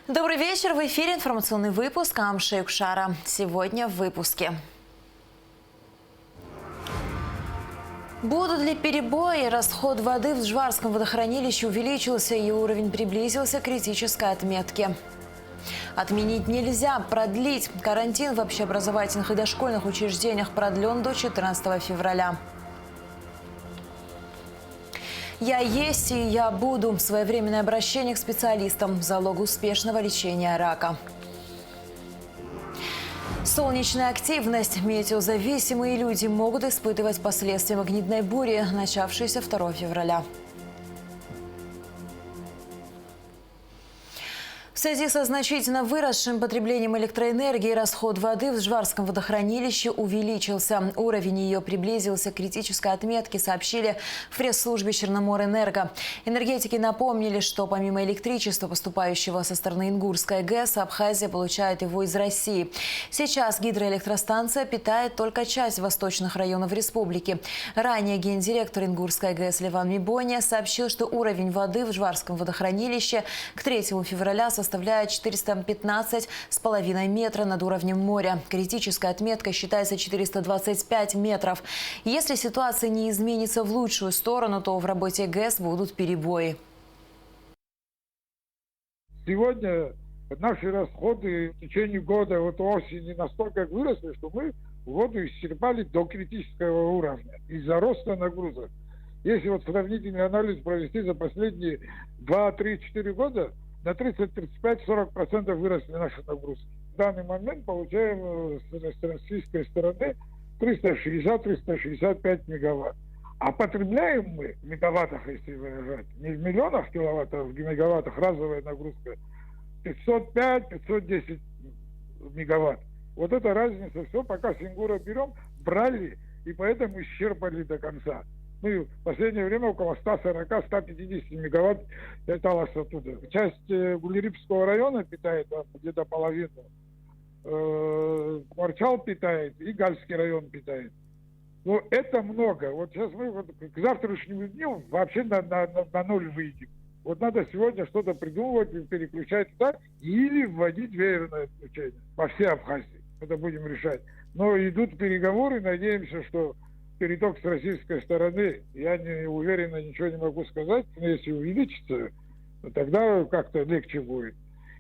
Добрый вечер. В эфире информационный выпуск Амши Укшара. Сегодня в выпуске. Будут ли перебои? Расход воды в Джварском водохранилище увеличился и уровень приблизился к критической отметке. Отменить нельзя, продлить. Карантин в общеобразовательных и дошкольных учреждениях продлен до 14 февраля. «Я есть и я буду» – своевременное обращение к специалистам – залог успешного лечения рака. Солнечная активность. Метеозависимые люди могут испытывать последствия магнитной бури, начавшейся 2 февраля. В связи со значительно выросшим потреблением электроэнергии расход воды в Джварском водохранилище увеличился. Уровень ее приблизился к критической отметке, сообщили в пресс-службе Черноморэнерго. Энергетики напомнили, что помимо электричества, поступающего со стороны Ингурской ГЭС, Абхазия получает его из России. Сейчас гидроэлектростанция питает только часть восточных районов республики. Ранее гендиректор Ингурской ГЭС Леван Мибония сообщил, что уровень воды в Джварском водохранилище к 3 февраля составляет 415,5 метра над уровнем моря. Критическая отметка считается 425 метров. Если ситуация не изменится в лучшую сторону, то в работе ГЭС будут перебои. Сегодня наши расходы в течение года, осени настолько выросли, что мы воду исчерпали до критического уровня из-за роста нагрузок. Если сравнительный анализ провести за последние 2, 3, 4 года, на 30, 35, 40% выросли наши нагрузки. В данный момент получаем с российской стороны 360-365 мегаватт. А потребляем мы в мегаваттах, если выражать, не в миллионах киловатт, а в мегаваттах, разовая нагрузка 505-510 мегаватт. Вот эта разница, все, пока с Ингура берем, брали и поэтому исчерпали до конца. Мы в последнее время около 140-150 мегаватт питалось оттуда. Часть Гулерипского района питает, где-то половину. Марчал питает и Гальский район питает. Но это много. Вот сейчас мы к завтрашнему дню вообще на ноль выйдем. Вот надо сегодня что-то придумывать, переключать туда или вводить веерное отключение по всей Абхазии. Это будем решать. Но идут переговоры, надеемся, что переток с российской стороны, я не уверенно ничего не могу сказать, но если увеличится, тогда как-то легче будет.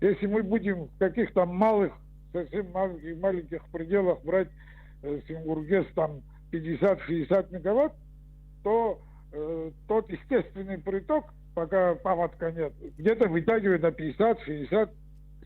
Если мы будем в каких-то малых, совсем маленьких пределах брать с Ингургес там 50-60 мегаватт, то тот естественный приток, пока паводка нет, где-то вытягивает на 50, 60,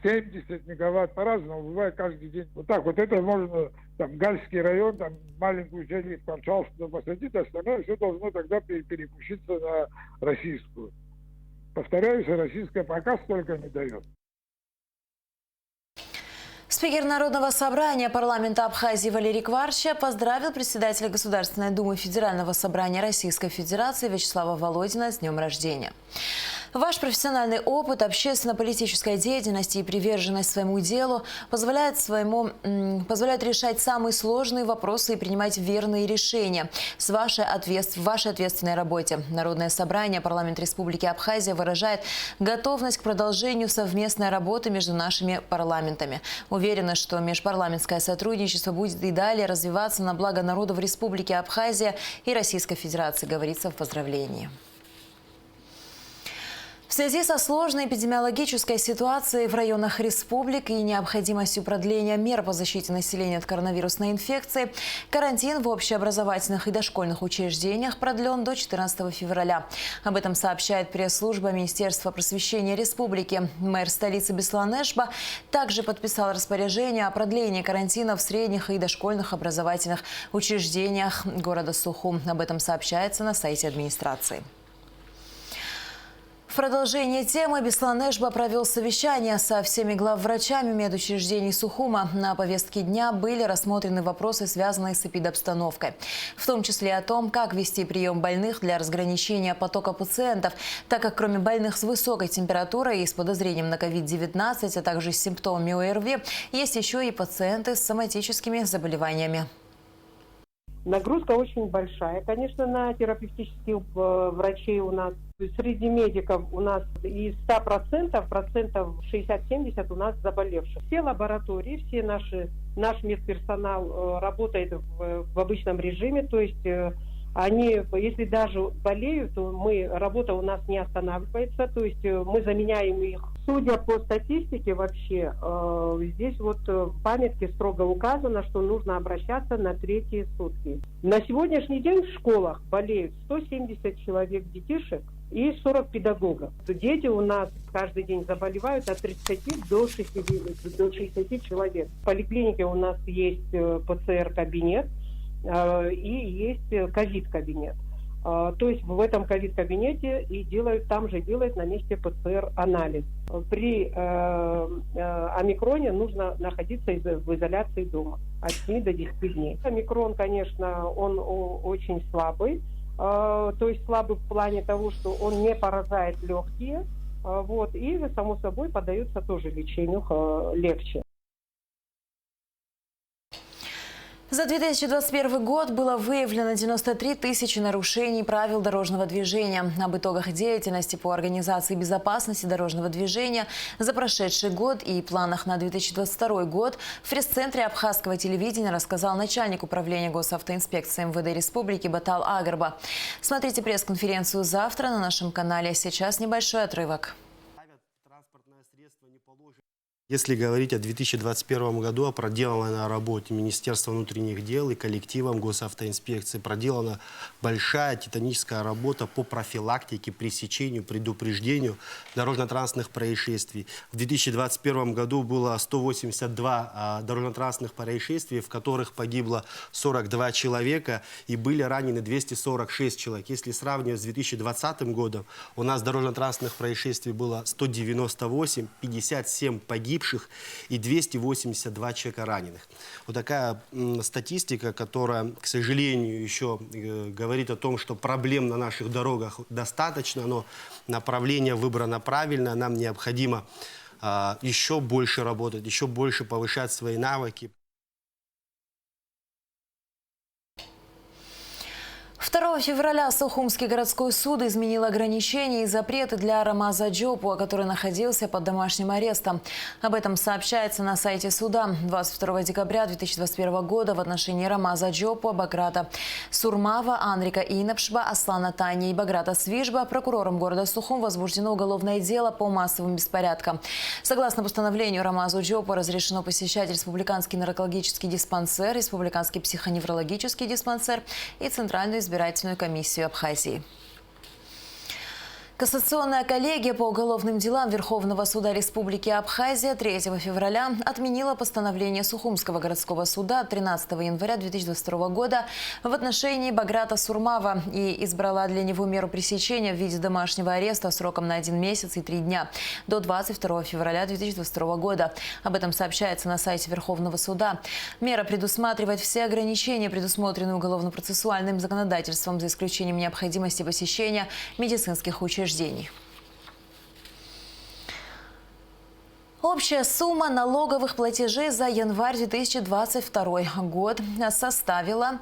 70 мегаватт, по-разному, бывает каждый день. Вот так вот, это можно, там, Гальский район, там, маленькую часть Панчал, что посадить, остальное все должно тогда переключиться на российскую. Повторяюсь, российская пока столько не дает. Спикер Народного собрания парламента Абхазии Валерий Кварча поздравил председателя Государственной Думы Федерального собрания Российской Федерации Вячеслава Володина с днем рождения. Ваш профессиональный опыт, общественно-политическая деятельность и приверженность своему делу позволяют решать самые сложные вопросы и принимать верные решения в вашей ответственной работе. Народное собрание парламента Республики Абхазия выражает готовность к продолжению совместной работы между нашими парламентами. Уверена, что межпарламентское сотрудничество будет и далее развиваться на благо народов Республики Абхазия и Российской Федерации, говорится в поздравлении. В связи со сложной эпидемиологической ситуацией в районах республики и необходимостью продления мер по защите населения от коронавирусной инфекции, карантин в общеобразовательных и дошкольных учреждениях продлен до 14 февраля. Об этом сообщает пресс-служба Министерства просвещения республики. Мэр столицы Беслан Эшба также подписал распоряжение о продлении карантина в средних и дошкольных образовательных учреждениях города Сухум. Об этом сообщается на сайте администрации. В продолжение темы Беслан Эшба провел совещание со всеми главврачами медучреждений Сухума. На повестке дня были рассмотрены вопросы, связанные с эпидобстановкой. В том числе о том, как вести прием больных для разграничения потока пациентов, так как кроме больных с высокой температурой и с подозрением на COVID-19, а также с симптомами ОРВИ, есть еще и пациенты с соматическими заболеваниями. Нагрузка очень большая, конечно, на терапевтических врачей у нас. Среди медиков у нас из 100% процентов 60-70 у нас заболевших. Все лаборатории, наш медперсонал работает в обычном режиме, то есть они, если даже болеют, то работа у нас не останавливается, то есть мы заменяем их. Судя по статистике вообще, здесь вот в памятке строго указано, что нужно обращаться на третьи сутки. На сегодняшний день в школах болеют 170 человек детишек и 40 педагогов. Дети у нас каждый день заболевают от 30 до 60 человек. В поликлинике у нас есть ПЦР-кабинет и есть ковид-кабинет. То есть в этом ковид-кабинете там же делают на месте ПЦР-анализ. При омикроне нужно находиться в изоляции дома от 7 до 10 дней. Омикрон, конечно, он очень слабый. То есть слабый в плане того, что он не поражает легкие. И, само собой, поддается тоже лечению легче. За 2021 год было выявлено 93 тысячи нарушений правил дорожного движения. Об итогах деятельности по организации безопасности дорожного движения за прошедший год и планах на 2022 год в пресс-центре Абхазского телевидения рассказал начальник управления госавтоинспекции МВД Республики Батал Агарба. Смотрите пресс-конференцию завтра на нашем канале. Сейчас небольшой отрывок. Если говорить о 2021 году, о проделанной работе Министерства внутренних дел и коллективом госавтоинспекции, проделана большая титаническая работа по профилактике, пресечению, предупреждению дорожно-транспортных происшествий. В 2021 году было 182 дорожно-транспортных происшествий, в которых погибло 42 человека и были ранены 246 человек. Если сравнивать с 2020 годом, у нас дорожно-транспортных происшествий было 198, 57 погибших и 282 человека раненых. Вот такая статистика, которая, к сожалению, еще говорит о том, что проблем на наших дорогах достаточно, но направление выбрано правильно, нам необходимо еще больше работать, еще больше повышать свои навыки. 2 февраля Сухумский городской суд изменил ограничения и запреты для Рамаза Джопуа, который находился под домашним арестом. Об этом сообщается на сайте суда. 22 декабря 2021 года в отношении Рамаза Джопуа, Баграта Сурмава, Анрика Инапшба, Аслана Тани и Баграта Свижба прокурором города Сухум возбуждено уголовное дело по массовым беспорядкам. Согласно постановлению, Рамазу Джопуа разрешено посещать Республиканский наркологический диспансер, Республиканский психоневрологический диспансер и Центральную избирательную комиссию Абхазии. Кассационная коллегия по уголовным делам Верховного суда Республики Абхазия 3 февраля отменила постановление Сухумского городского суда 13 января 2022 года в отношении Баграта Сурмава и избрала для него меру пресечения в виде домашнего ареста сроком на 1 месяц и 3 дня до 22 февраля 2022 года. Об этом сообщается на сайте Верховного суда. Мера предусматривает все ограничения, предусмотренные уголовно-процессуальным законодательством, за исключением необходимости посещения медицинских учреждений. Общая сумма налоговых платежей за январь 2022 год составила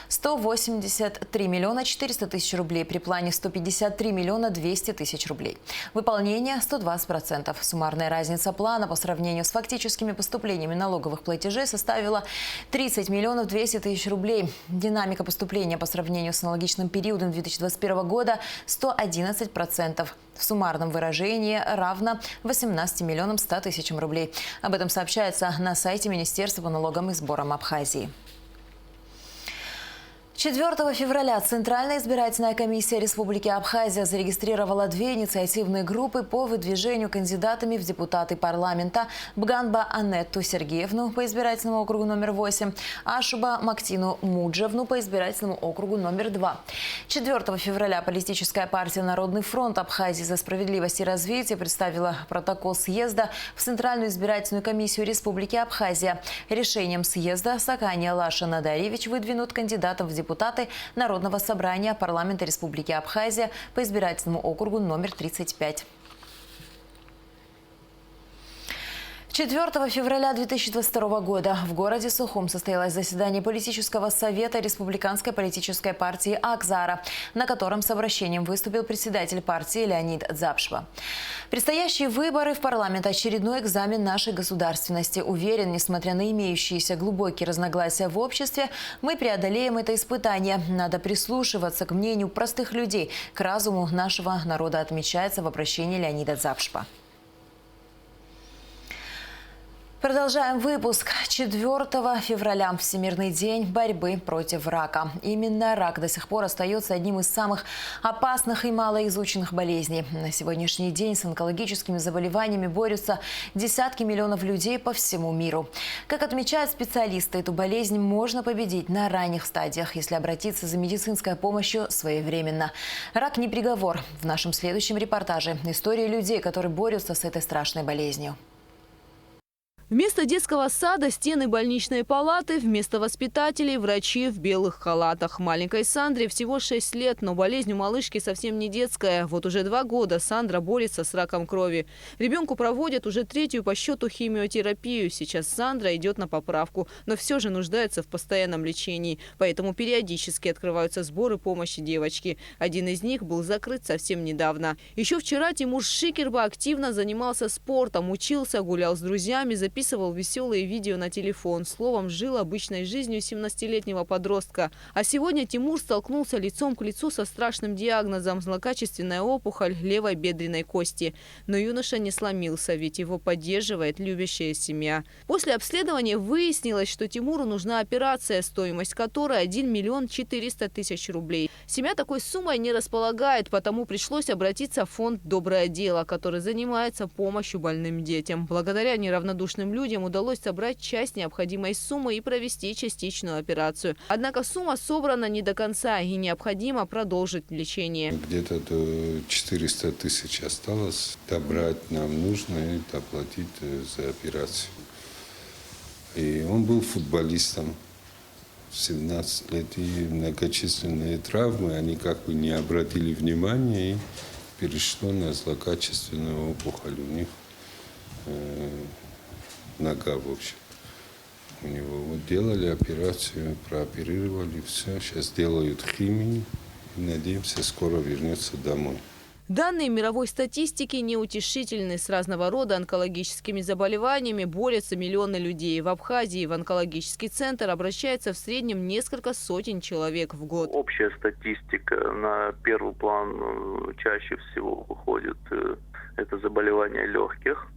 183 миллиона 400 тысяч рублей при плане 153 миллиона 200 тысяч рублей. Выполнение 120%. Суммарная разница плана по сравнению с фактическими поступлениями налоговых платежей составила 30 миллионов 200 тысяч рублей. Динамика поступления по сравнению с аналогичным периодом 2021 года 111%. В суммарном выражении равно 18 миллионам 100 тысячам рублей. Об этом сообщается на сайте Министерства по налогам и сборам Абхазии. 4 февраля Центральная избирательная комиссия Республики Абхазия зарегистрировала 2 инициативные группы по выдвижению кандидатами в депутаты парламента: Бганба Анетту Сергеевну по избирательному округу номер 8, Ашуба Мактину Муджевну по избирательному округу номер 2. 4 февраля политическая партия «Народный фронт Абхазии за справедливость и развитие» представила протокол съезда в Центральную избирательную комиссию Республики Абхазия. Решением съезда Сакания Лаша Надаревич выдвинут кандидатов в депутаты Народного собрания парламента Республики Абхазия по избирательному округу номер 35. 4 февраля 2022 года в городе Сухум состоялось заседание политического совета Республиканской политической партии «Акзара», на котором с обращением выступил председатель партии Леонид Дзапшва. Предстоящие выборы в парламент – очередной экзамен нашей государственности. Уверен, несмотря на имеющиеся глубокие разногласия в обществе, мы преодолеем это испытание. Надо прислушиваться к мнению простых людей, к разуму нашего народа, отмечается в обращении Леонида Дзапшва. Продолжаем выпуск. 4 февраля – Всемирный день борьбы против рака. Именно рак до сих пор остается одним из самых опасных и малоизученных болезней. На сегодняшний день с онкологическими заболеваниями борются десятки миллионов людей по всему миру. Как отмечают специалисты, эту болезнь можно победить на ранних стадиях, если обратиться за медицинской помощью своевременно. Рак не приговор. В нашем следующем репортаже истории людей, которые борются с этой страшной болезнью. Вместо детского сада – стены больничной палаты, вместо воспитателей – врачи в белых халатах. Маленькой Сандре всего 6 лет, но болезнь у малышки совсем не детская. Вот уже 2 года Сандра борется с раком крови. Ребенку проводят уже 3-ю по счету химиотерапию. Сейчас Сандра идет на поправку, но все же нуждается в постоянном лечении. Поэтому периодически открываются сборы помощи девочке. Один из них был закрыт совсем недавно. Еще вчера Тимур Шикерба активно занимался спортом, учился, гулял с друзьями, записывал веселые видео на телефон. Словом, жил обычной жизнью 17-летнего подростка. А сегодня Тимур столкнулся лицом к лицу со страшным диагнозом – злокачественная опухоль левой бедренной кости. Но юноша не сломился, ведь его поддерживает любящая семья. После обследования выяснилось, что Тимуру нужна операция, стоимость которой 1 миллион 400 тысяч рублей. Семья такой суммой не располагает, потому пришлось обратиться в фонд «Доброе дело», который занимается помощью больным детям. Благодаря неравнодушным людям удалось собрать часть необходимой суммы и провести частичную операцию. Однако сумма собрана не до конца и необходимо продолжить лечение. Где-то до 400 тысяч осталось. Добрать нам нужно и оплатить за операцию. И он был футболистом. 17 лет и многочисленные травмы, они как бы не обратили внимания и перешло на злокачественную опухоль у них. Нога, в общем. У него вот делали операцию, прооперировали, все. Сейчас делают химию и, надеемся, скоро вернется домой. Данные мировой статистики неутешительны. С разного рода онкологическими заболеваниями борются миллионы людей. В Абхазии в онкологический центр обращается в среднем несколько сотен человек в год. Общая статистика на первый план чаще всего выходит это заболевание легких.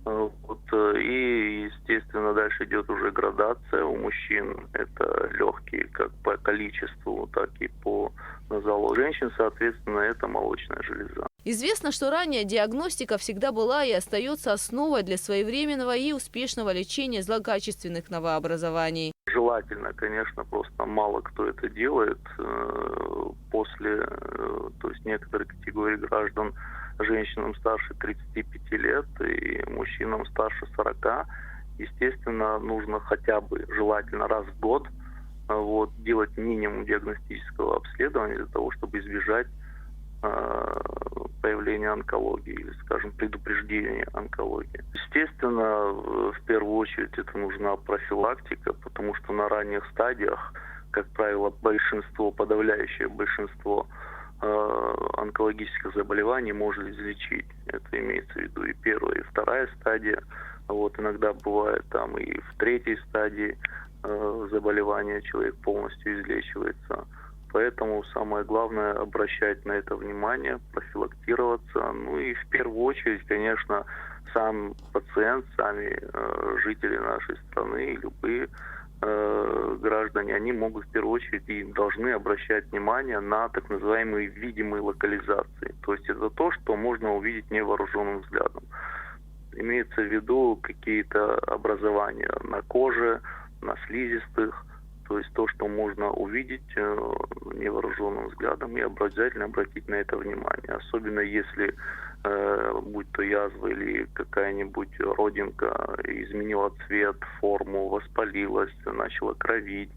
И, естественно, дальше идет уже градация. У мужчин это легкие как по количеству, так и по назалу. У женщин, соответственно, это молочная железа. Известно, что ранняя диагностика всегда была и остается основой для своевременного и успешного лечения злокачественных новообразований. Желательно, конечно, просто мало кто это делает. После, то есть некоторые категории граждан, женщинам старше 35 лет и мужчинам старше 40, естественно, нужно хотя бы желательно раз в год делать минимум диагностического обследования для того, чтобы избежать появления онкологии или, скажем, предупреждения онкологии. Естественно, в первую очередь это нужна профилактика, потому что на ранних стадиях, как правило, подавляющее большинство онкологических заболеваний можно излечить. Это имеется в виду и 1-я, и 2-я стадия. Иногда бывает там и в 3-й стадии заболевания человек полностью излечивается. Поэтому самое главное обращать на это внимание, профилактироваться. И в первую очередь, конечно, сам пациент, сами жители нашей страны, любые граждане, они могут в первую очередь и должны обращать внимание на так называемые видимые локализации. То есть это то, что можно увидеть невооруженным взглядом. Имеется в виду какие-то образования на коже, на слизистых, то есть то, что можно увидеть невооруженным взглядом и обязательно обратить на это внимание. Особенно если будь то язва или какая-нибудь родинка изменила цвет, форму, воспалилась, начала кровить.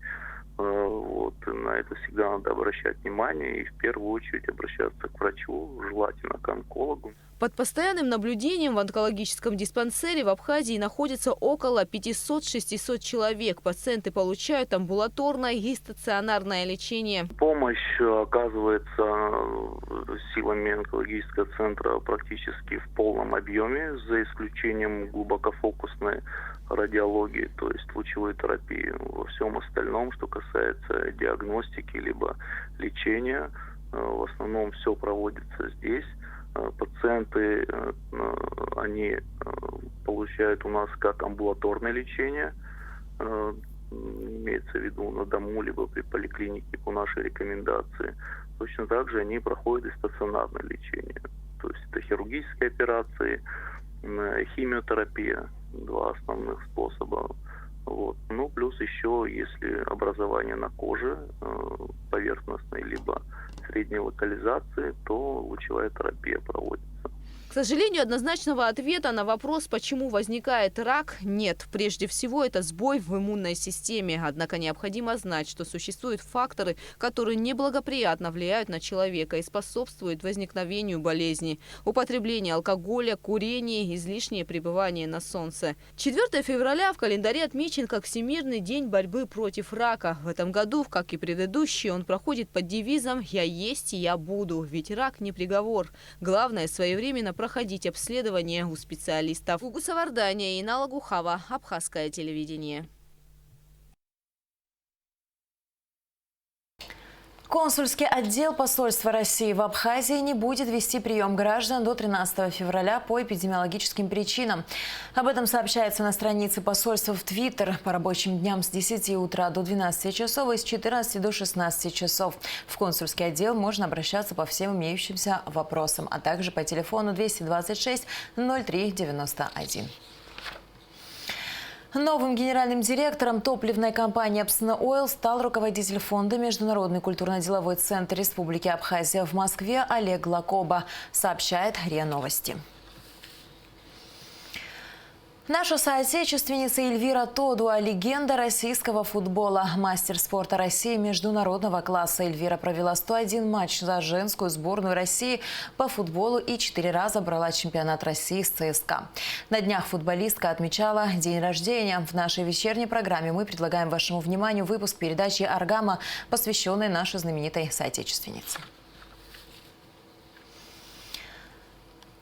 На это всегда надо обращать внимание и в первую очередь обращаться к врачу, желательно к онкологу. Под постоянным наблюдением в онкологическом диспансере в Абхазии находится около 500-600 человек. Пациенты получают амбулаторное и стационарное лечение. Помощь оказывается силами онкологического центра практически в полном объеме, за исключением глубокофокусной радиологии, то есть лучевой терапии. Во всем остальном, что касается диагностики либо лечения, в основном все проводится здесь. Пациенты, они получают у нас как амбулаторное лечение, имеется в виду на дому, либо при поликлинике по нашей рекомендации. Точно так же они проходят и стационарное лечение. То есть это хирургические операции, химиотерапия, два основных способа. Вот. Ну, плюс еще, если образование на коже, поверхностной либо средней локализации, то лучевая терапия проводится. К сожалению, однозначного ответа на вопрос, почему возникает рак, нет. Прежде всего, это сбой в иммунной системе. Однако необходимо знать, что существуют факторы, которые неблагоприятно влияют на человека и способствуют возникновению болезни. Употребление алкоголя, курение, излишнее пребывание на солнце. 4 февраля в календаре отмечен как Всемирный день борьбы против рака. В этом году, как и предыдущие, он проходит под девизом «Я есть и я буду». Ведь рак не приговор. Главное – своевременно проходить обследование у специалистов. Угу Савардания и Инала Гухава, Абхазское телевидение. Консульский отдел посольства России в Абхазии не будет вести прием граждан до 13 февраля по эпидемиологическим причинам. Об этом сообщается на странице посольства в Твиттер. По рабочим дням с 10 утра до 12 часов и с 14 до 16 часов. В консульский отдел можно обращаться по всем имеющимся вопросам, а также по телефону 226 03 91. Новым генеральным директором топливной компании «Апсана Ойл» стал руководитель фонда «Международный культурно-деловой центр Республики Абхазия» в Москве Олег Лакоба, сообщает РИА Новости. Наша соотечественница Эльвира Тодуа – легенда российского футбола. Мастер спорта России международного класса. Эльвира провела 101 матч за женскую сборную России по футболу и 4 раза брала чемпионат России с ЦСКА. На днях футболистка отмечала день рождения. В нашей вечерней программе мы предлагаем вашему вниманию выпуск передачи «Аргама», посвященной нашей знаменитой соотечественнице.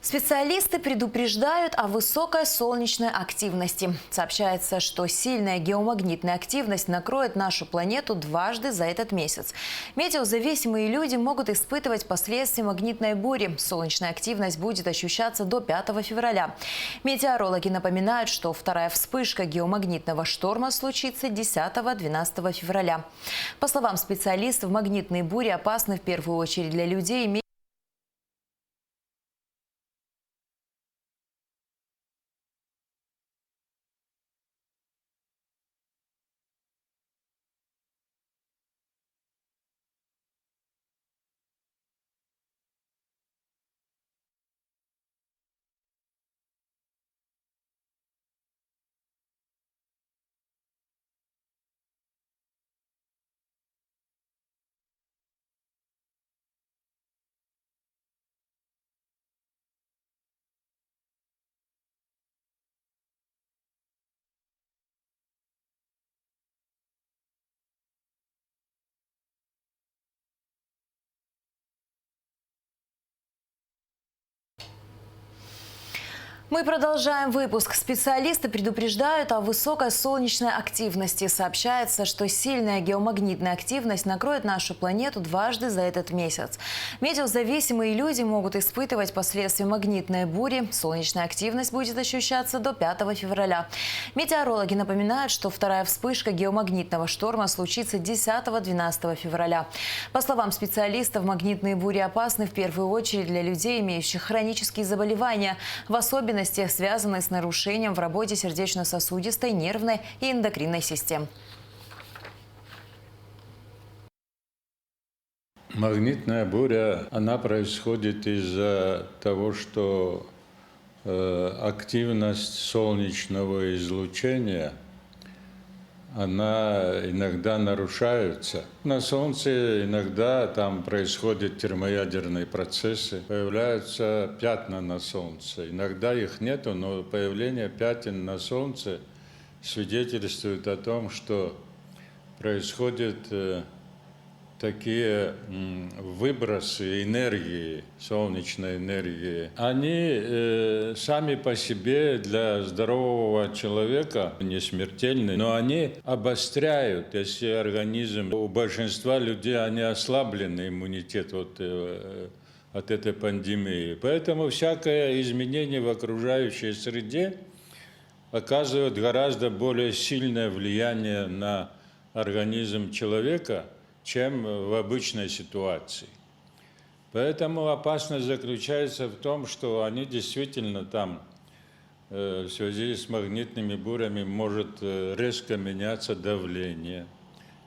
Специалисты предупреждают о высокой солнечной активности. Сообщается, что сильная геомагнитная активность накроет нашу планету дважды за этот месяц. Метеозависимые люди могут испытывать последствия магнитной бури. Солнечная активность будет ощущаться до 5 февраля. Метеорологи напоминают, что вторая вспышка геомагнитного шторма случится 10-12 февраля. По словам специалистов, магнитные бури опасны в первую очередь для людей, Мы продолжаем выпуск. Специалисты предупреждают о высокой солнечной активности. Сообщается, что сильная геомагнитная активность накроет нашу планету дважды за этот месяц. Метеозависимые люди могут испытывать последствия магнитной бури. Солнечная активность будет ощущаться до 5 февраля. Метеорологи напоминают, что вторая вспышка геомагнитного шторма случится 10-12 февраля. По словам специалистов, магнитные бури опасны в первую очередь для людей, имеющих хронические заболевания, в особенности связанные с нарушением в работе сердечно-сосудистой, нервной и эндокринной систем. Магнитная буря, она происходит из-за того, что активность солнечного излучения, она иногда нарушается. На Солнце иногда там происходят термоядерные процессы, появляются пятна на Солнце. Иногда их нету, но появление пятен на Солнце свидетельствует о том, что происходят такие выбросы энергии, солнечной энергии. Они сами по себе для здорового человека не смертельны, но они обостряют, если организм, у большинства людей они ослаблены, иммунитет от этой пандемии. Поэтому всякое изменение в окружающей среде оказывает гораздо более сильное влияние на организм человека, чем в обычной ситуации. Поэтому опасность заключается в том, что они действительно там в связи с магнитными бурями может резко меняться давление,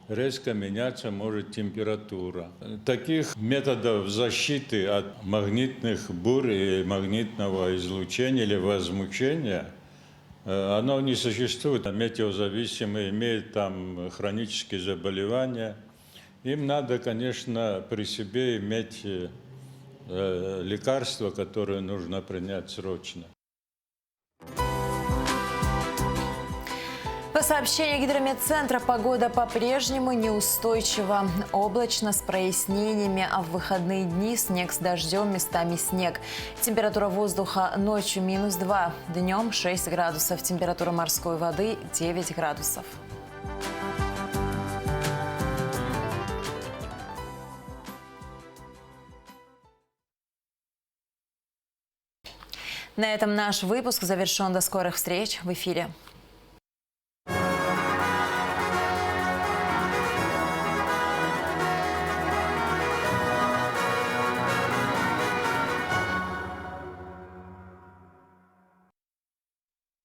резко меняться может температура. Таких методов защиты от магнитных бурь и магнитного излучения или возмущения оно не существует. Метеозависимые имеют там хронические заболевания. Им надо, конечно, при себе иметь лекарства, которые нужно принять срочно. По сообщению Гидрометцентра, погода по-прежнему неустойчива. Облачно с прояснениями, а в выходные дни снег с дождем, местами снег. Температура воздуха ночью -2, днем 6 градусов. Температура морской воды 9 градусов. На этом наш выпуск завершен. До скорых встреч в эфире.